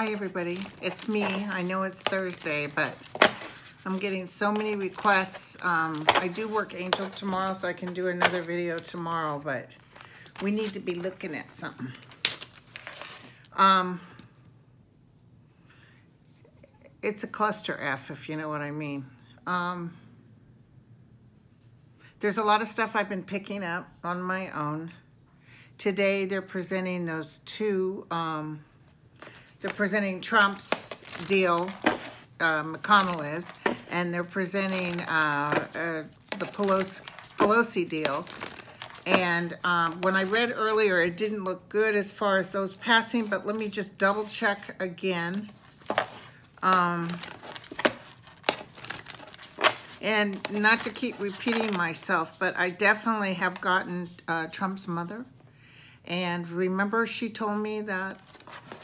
Hi everybody, it's me. I know it's Thursday, but I'm getting so many requests. I do work Angel tomorrow, so I can do another video tomorrow, but we need to be looking at something. It's a cluster F, if you know what I mean. There's a lot of stuff I've been picking up on my own. Today they're presenting those two, they're presenting Trump's deal, McConnell is, and they're presenting the Pelosi deal. And when I read earlier, it didn't look good as far as those passing, but let me just double check again. And not to keep repeating myself, but I definitely have gotten Trump's mother. And remember, she told me that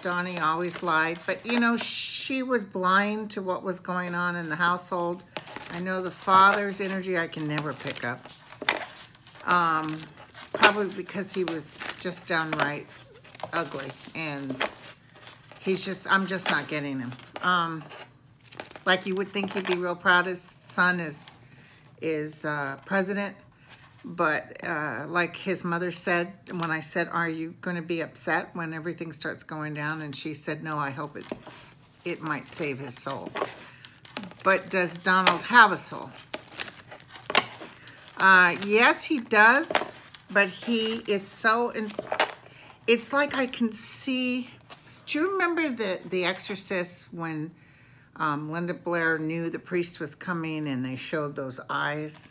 Donnie always lied. But, you know, she was blind to what was going on in the household. I know the father's energy I can never pick up. Probably because he was just downright ugly. And I'm just not getting him. Like you would think he'd be real proud his son is president. But like his mother said, when I said, are you going to be upset when everything starts going down? And she said, no, I hope it might save his soul. But does Donald have a soul? Yes, he does. But he is so... It's like I can see... Do you remember the Exorcist when Linda Blair knew the priest was coming and they showed those eyes?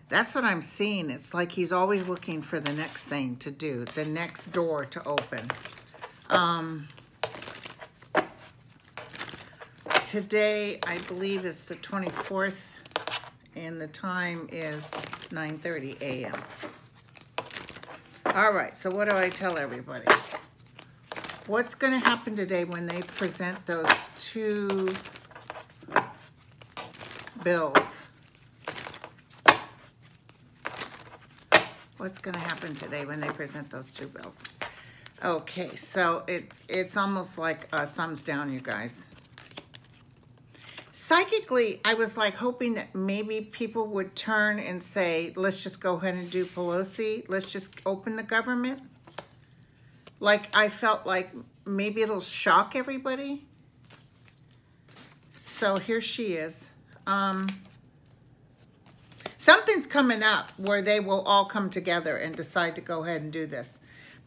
That's what I'm seeing. It's like he's always looking for the next thing to do, the next door to open. Today, I believe it's the 24th, and the time is 9:30 a.m. All right, so what do I tell everybody? What's going to happen today when they present those two bills? What's going to happen today when they present those two bills? Okay, so it's almost like a thumbs down, you guys. Psychically, I was like hoping that maybe people would turn and say, let's just go ahead and do Pelosi. Let's just open the government. Like, I felt like maybe it'll shock everybody. So here she is. Something's coming up where they will all come together and decide to go ahead and do this.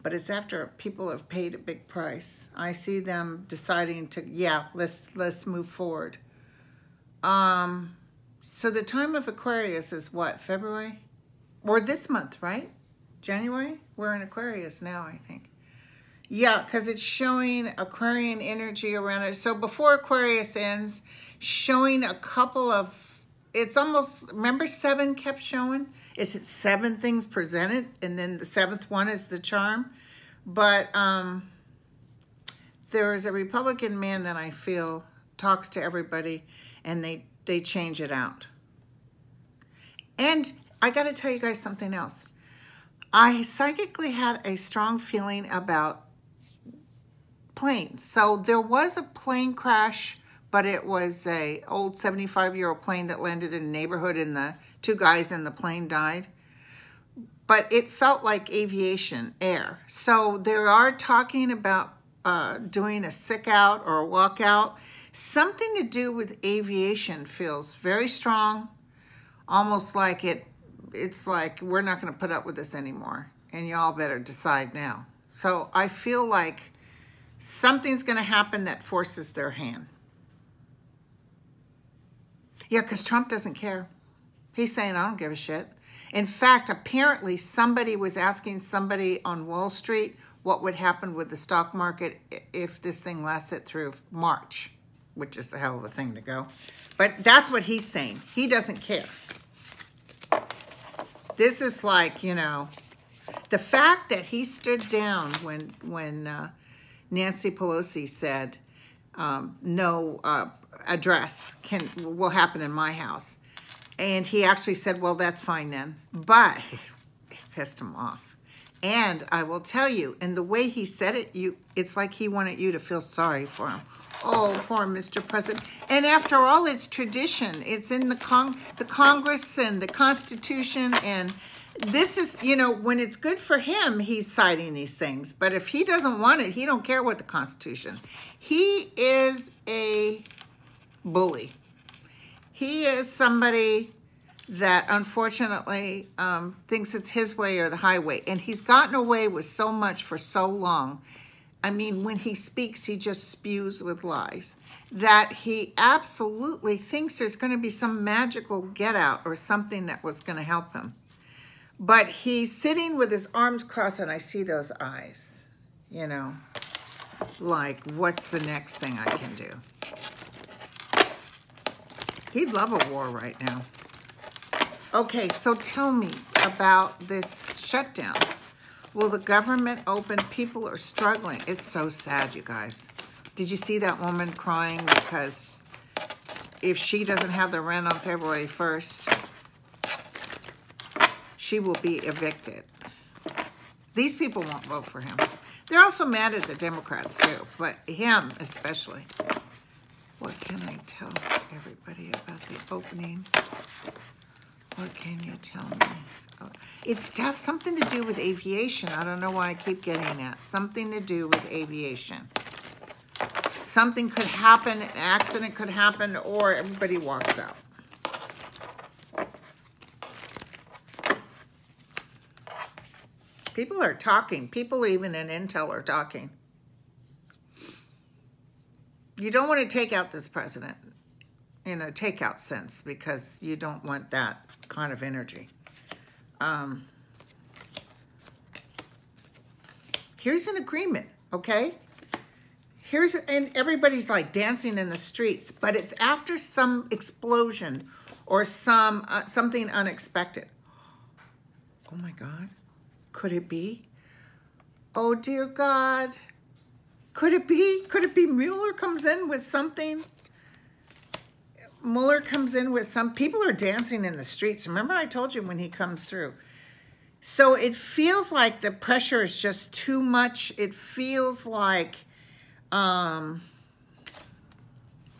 But it's after people have paid a big price. I see them deciding to, yeah, let's move forward. So the time of Aquarius is what, February? Or this month, right? January? We're in Aquarius now, I think. Yeah, because it's showing Aquarian energy around it. So before Aquarius ends, showing a couple of, it's almost, remember 7 kept showing? Is it 7 things presented? And then the 7th one is the charm? But there is a Republican man that I feel talks to everybody and they change it out. And I got to tell you guys something else. I psychically had a strong feeling about planes. So there was a plane crash, but it was a old 75-year-old plane that landed in a neighborhood and the 2 guys in the plane died. But it felt like aviation, air. So they are talking about doing a sick out or a walkout. Something to do with aviation feels very strong, almost like it's like we're not going to put up with this anymore, and y'all better decide now. So I feel like something's going to happen that forces their hand. Yeah, because Trump doesn't care. He's saying, I don't give a shit. In fact, apparently somebody was asking somebody on Wall Street what would happen with the stock market if this thing lasted through March, which is a hell of a thing to go. But that's what he's saying. He doesn't care. This is like, you know, the fact that he stood down when Nancy Pelosi said, no address will happen in my house. And he actually said, well, that's fine then. But it pissed him off. And I will tell you, and the way he said it, it's like he wanted you to feel sorry for him. Oh, poor Mr. President. And after all, it's tradition. It's in the Congress and the Constitution. And this is, you know, when it's good for him, he's citing these things. But if he doesn't want it, he don't care what the Constitution. He is a bully. He is somebody that unfortunately thinks it's his way or the highway. And he's gotten away with so much for so long. I mean, when he speaks, he just spews with lies. That he absolutely thinks there's going to be some magical get out or something that was going to help him. But he's sitting with his arms crossed, and I see those eyes, you know, like, what's the next thing I can do? He'd love a war right now. Okay, so tell me about this shutdown. Will the government open? People are struggling. It's so sad, you guys. Did you see that woman crying because if she doesn't have the rent on February 1st, she will be evicted. These people won't vote for him. They're also mad at the Democrats too, but him especially. What can I tell everybody about the opening? What can you tell me? Oh, it's something to do with aviation. I don't know why I keep getting that. Something to do with aviation. Something could happen, an accident could happen, or everybody walks out. People are talking. People even in Intel are talking. You don't want to take out this president in a takeout sense because you don't want that kind of energy. Here's an agreement, okay? And everybody's like dancing in the streets, but it's after some explosion or something unexpected. Oh my God, could it be? Oh dear God, could it be? Could it be Mueller comes in with something? Mueller comes in with some, people are dancing in the streets. Remember I told you when he comes through. So it feels like the pressure is just too much. It feels like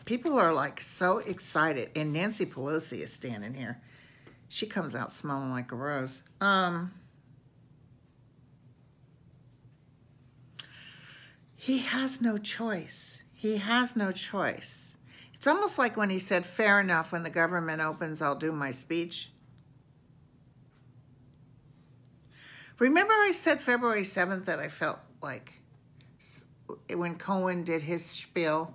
people are like so excited. And Nancy Pelosi is standing here. She comes out smelling like a rose. He has no choice. He has no choice. It's almost like when he said, fair enough, when the government opens, I'll do my speech. Remember I said February 7th that I felt like when Cohen did his spiel,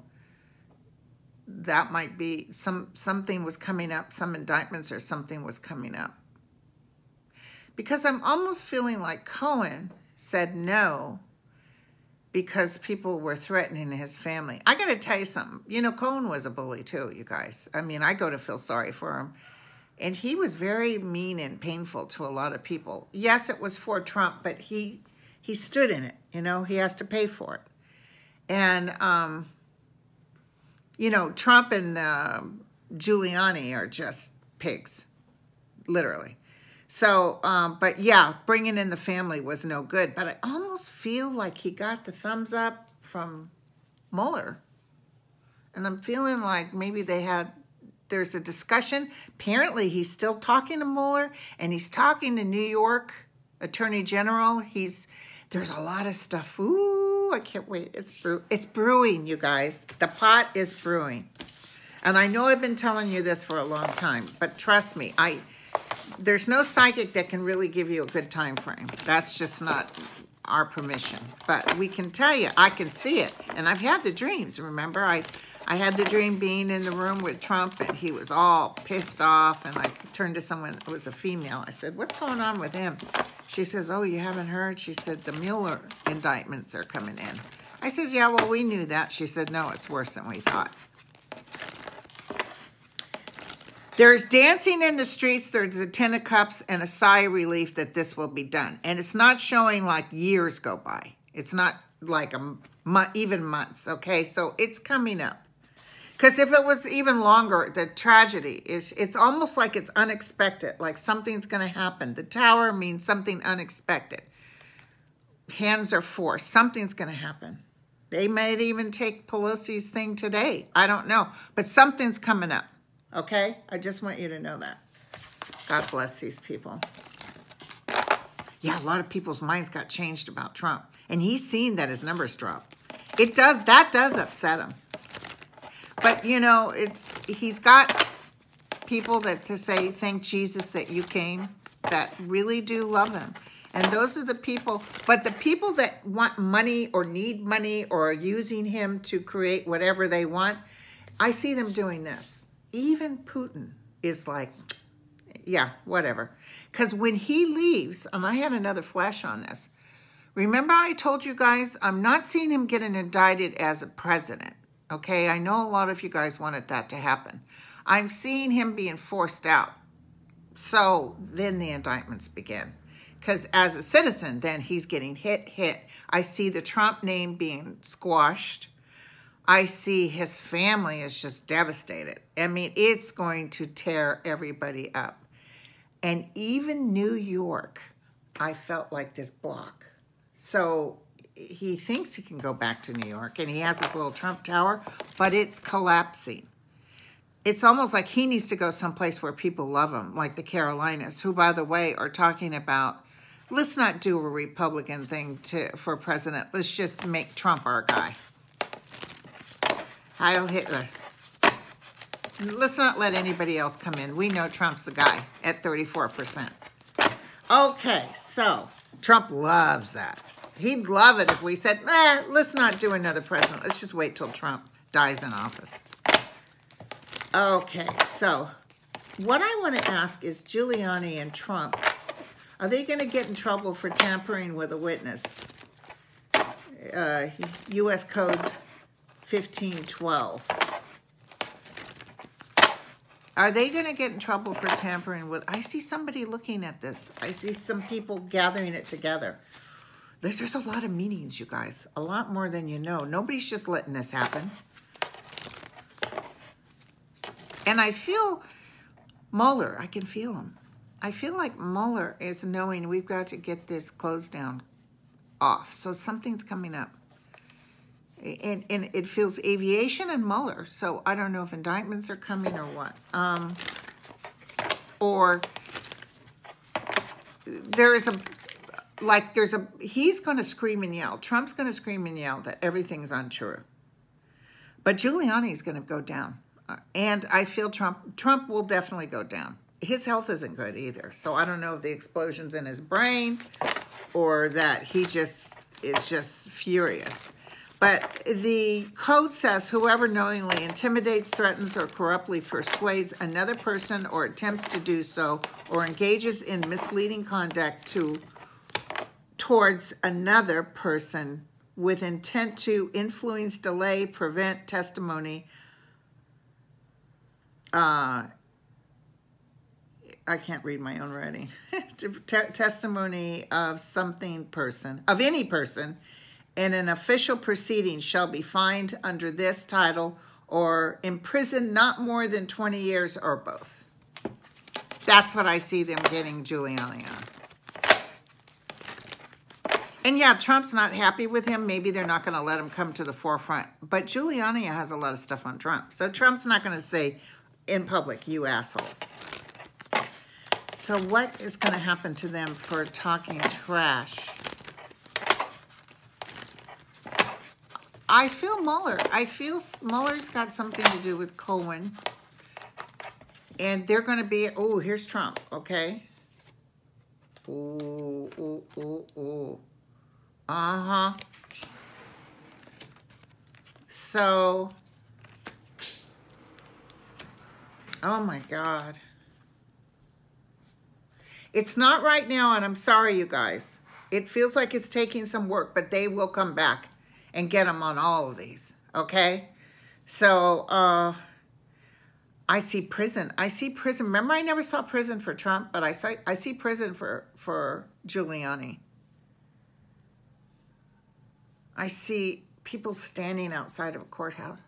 that might be something was coming up, some indictments or something was coming up. Because I'm almost feeling like Cohen said no because people were threatening his family. I got to tell you something. You know, Cohen was a bully too, you guys. I mean, I go to feel sorry for him. And he was very mean and painful to a lot of people. Yes, it was for Trump, but he stood in it. You know, he has to pay for it. And, you know, Trump and Giuliani are just pigs, literally. So, but yeah, bringing in the family was no good. But I almost feel like he got the thumbs up from Mueller. And I'm feeling like maybe there's a discussion. Apparently, he's still talking to Mueller, and he's talking to New York Attorney General. There's a lot of stuff. Ooh, I can't wait. It's brewing, you guys. The pot is brewing. And I know I've been telling you this for a long time, but trust me, there's no psychic that can really give you a good time frame. That's just not our permission. But we can tell you, I can see it. And I've had the dreams, remember? I had the dream being in the room with Trump, and he was all pissed off, and I turned to someone that was a female. I said, what's going on with him? She says, oh, you haven't heard? She said, the Mueller indictments are coming in. I said, yeah, well, we knew that. She said, no, it's worse than we thought. There's dancing in the streets, there's a 10 of cups, and a sigh of relief that this will be done. And it's not showing like years go by. It's not like even months, okay? So it's coming up. Because if it was even longer, the tragedy is, it's almost like it's unexpected, like something's going to happen. The tower means something unexpected. hands are forced. Something's going to happen. They might even take Pelosi's thing today. I don't know. But something's coming up. Okay? I just want you to know that. God bless these people. Yeah, a lot of people's minds got changed about Trump. And he's seen that his numbers drop. That does upset him. But, you know, he's got people that to say, thank Jesus that you came, that really do love him. And those are the people, but the people that want money or need money or are using him to create whatever they want, I see them doing this. Even Putin is like, yeah, whatever. Because when he leaves, and I had another flash on this, remember I told you guys, I'm not seeing him getting indicted as a president. Okay, I know a lot of you guys wanted that to happen. I'm seeing him being forced out. So then the indictments begin. Because as a citizen, then he's getting hit. I see the Trump name being squashed. I see his family is just devastated. I mean, it's going to tear everybody up. And even New York, I felt like this block. So he thinks he can go back to New York, and he has this little Trump Tower, but it's collapsing. It's almost like he needs to go someplace where people love him, like the Carolinas, who, by the way, are talking about, let's not do a Republican thing for president. Let's just make Trump our guy. Heil Hitler. Let's not let anybody else come in. We know Trump's the guy at 34%. Okay, so Trump loves that. He'd love it if we said, let's not do another president. Let's just wait till Trump dies in office. Okay, so what I want to ask is Giuliani and Trump, are they going to get in trouble for tampering with a witness? U.S. Code 1512. Are they going to get in trouble for tampering with... I see somebody looking at this. I see some people gathering it together. There's a lot of meetings, you guys. A lot more than you know. Nobody's just letting this happen. And I feel Mueller, I can feel him. I feel like Mueller is knowing we've got to get this close down off. So something's coming up. And it feels aviation and Mueller. So I don't know if indictments are coming or what. Or there is he's going to scream and yell. Trump's going to scream and yell that everything's untrue. But Giuliani's going to go down. And I feel Trump will definitely go down. His health isn't good either. So I don't know if the explosion's in his brain or that he just is just furious. But the code says whoever knowingly intimidates, threatens, or corruptly persuades another person or attempts to do so or engages in misleading conduct towards another person with intent to influence, delay, prevent testimony. I can't read my own writing. Testimony of any person in an official proceeding shall be fined under this title or imprisoned not more than 20 years or both. That's what I see them getting Giuliani on. And yeah, Trump's not happy with him. Maybe they're not going to let him come to the forefront. But Giuliani has a lot of stuff on Trump. So Trump's not going to say in public, you asshole. So what is going to happen to them for talking trash? I feel Mueller. I feel Mueller's got something to do with Cohen. And they're going to be, oh, here's Trump, okay? Ooh, ooh, ooh, ooh. Uh-huh. So, oh my God. It's not right now, and I'm sorry, you guys. It feels like it's taking some work, but they will come back and get them on all of these, okay? So, I see prison. I see prison. Remember, I never saw prison for Trump, but I see prison for Giuliani. I see people standing outside of a courthouse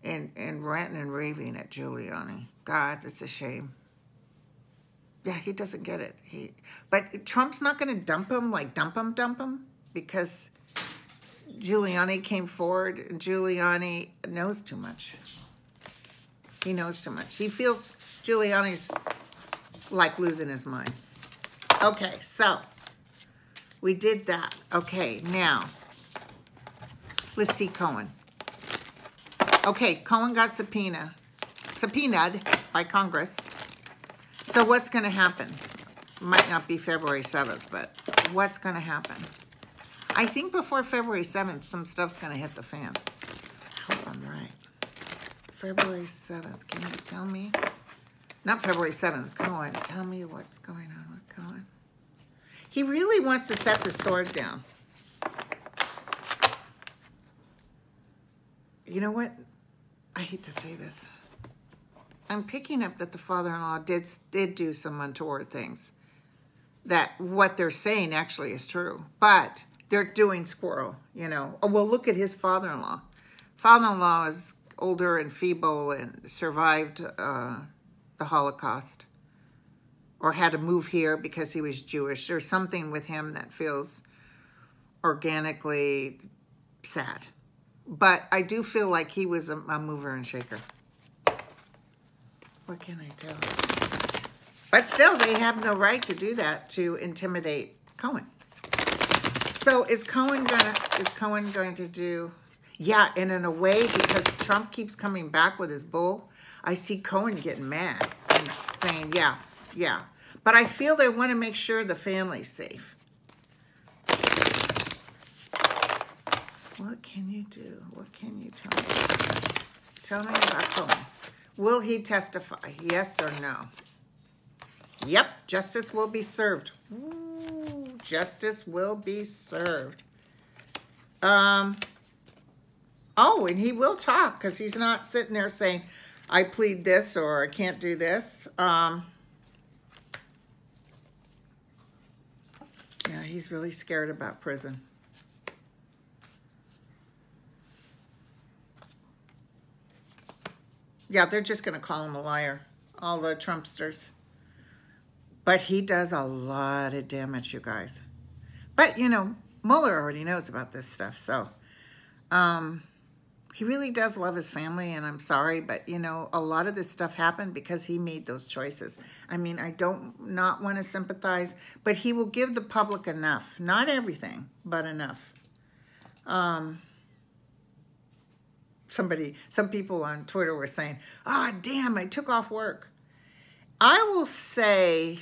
and ranting and raving at Giuliani. God, it's a shame. Yeah, he doesn't get it. But Trump's not going to dump him, like dump him. because Giuliani came forward. And Giuliani knows too much. He knows too much. He feels Giuliani's like losing his mind. Okay, so we did that. Okay, now let's see Cohen. Okay, Cohen got subpoenaed by Congress. So what's going to happen? Might not be February 7th, but what's going to happen? I think before February 7th, some stuff's going to hit the fans. I hope I'm right. February 7th, can you tell me? Not February 7th, Cohen. Tell me what's going on with Cohen. He really wants to set the sword down. You know what? I hate to say this. I'm picking up that the father-in-law did do some untoward things. That what they're saying actually is true. But they're doing squirrel, you know. Oh, well, look at his father-in-law. Father-in-law is older and feeble and survived the Holocaust. Or had to move here because he was Jewish. There's something with him that feels organically sad. But I do feel like he was a mover and shaker. What can I tell you? But still, they have no right to do that, to intimidate Cohen. So is Cohen going to do? Yeah, and in a way, because Trump keeps coming back with his bull, I see Cohen getting mad and saying, yeah. But I feel they want to make sure the family's safe. What can you do? What can you tell me? Tell me about Cohen. Will he testify? Yes or no? Yep, justice will be served. Ooh, justice will be served. Oh, and he will talk, because he's not sitting there saying, I plead this or I can't do this. Yeah, he's really scared about prison. Yeah, they're just going to call him a liar, all the Trumpsters. But he does a lot of damage, you guys. But, you know, Mueller already knows about this stuff, so he really does love his family, and I'm sorry, but, you know, a lot of this stuff happened because he made those choices. I mean, I don't not want to sympathize, but he will give the public enough. Not everything, but enough. Some people on Twitter were saying, "Ah, damn, I took off work." I will say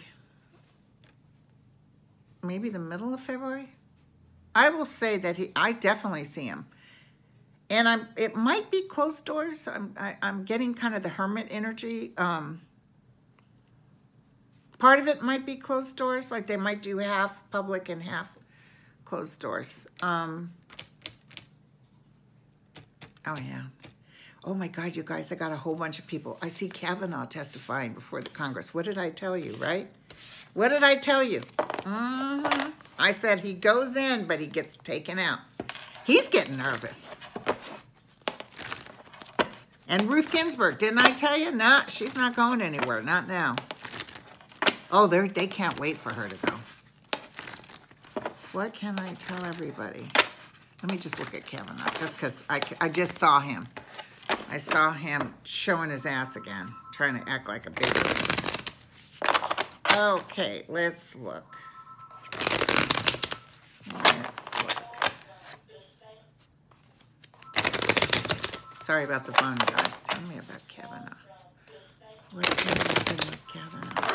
maybe the middle of February. I will say that I definitely see him. And it might be closed doors. I'm getting kind of the hermit energy. Part of it might be closed doors, like they might do half public and half closed doors. Oh, yeah. Oh, my God, you guys, I got a whole bunch of people. I see Kavanaugh testifying before the Congress. What did I tell you, right? What did I tell you? I said he goes in, but he gets taken out. He's getting nervous. And Ruth Ginsburg, didn't I tell you? No, she's not going anywhere. Not now. Oh, they can't wait for her to go. What can I tell everybody? Let me just look at Kavanaugh, just because I just saw him. I saw him showing his ass again, trying to act like a big one. Okay, let's look. Sorry about the phone, guys. Tell me about Kavanaugh. What can happen with Kavanaugh?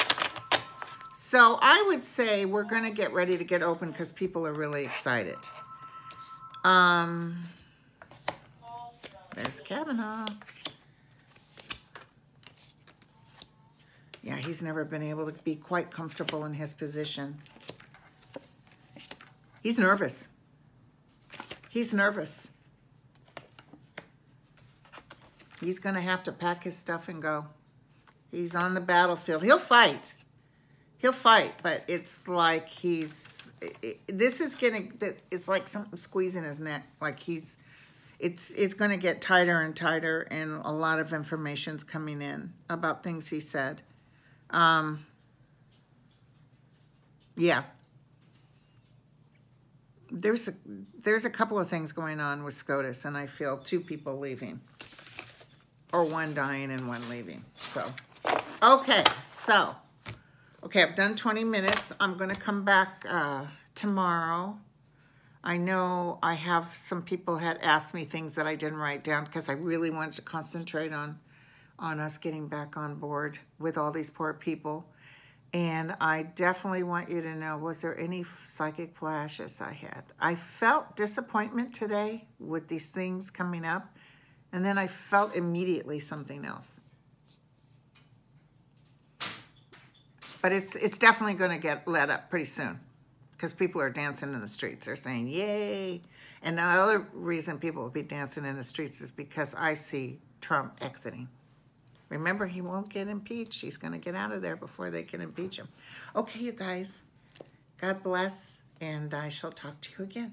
So I would say we're going to get ready to get open because people are really excited. There's Kavanaugh. Yeah, he's never been able to be quite comfortable in his position. He's nervous. He's nervous. He's going to have to pack his stuff and go. He's on the battlefield. He'll fight. He'll fight, but it's like it's like something squeezing his neck. Like it's going to get tighter and tighter, and a lot of information's coming in about things he said. Yeah. there's a couple of things going on with SCOTUS, and I feel 2 people leaving, or 1 dying and 1 leaving. So, okay, I've done 20 minutes. I'm going to come back tomorrow. I know I have some people had asked me things that I didn't write down because I really wanted to concentrate on us getting back on board with all these poor people. And I definitely want you to know, was there any psychic flashes I had? I felt disappointment today with these things coming up, and then I felt immediately something else. But it's definitely going to get let up pretty soon because people are dancing in the streets. They're saying, yay. And the other reason people will be dancing in the streets is because I see Trump exiting. Remember, he won't get impeached. He's going to get out of there before they can impeach him. Okay, you guys. God bless, and I shall talk to you again.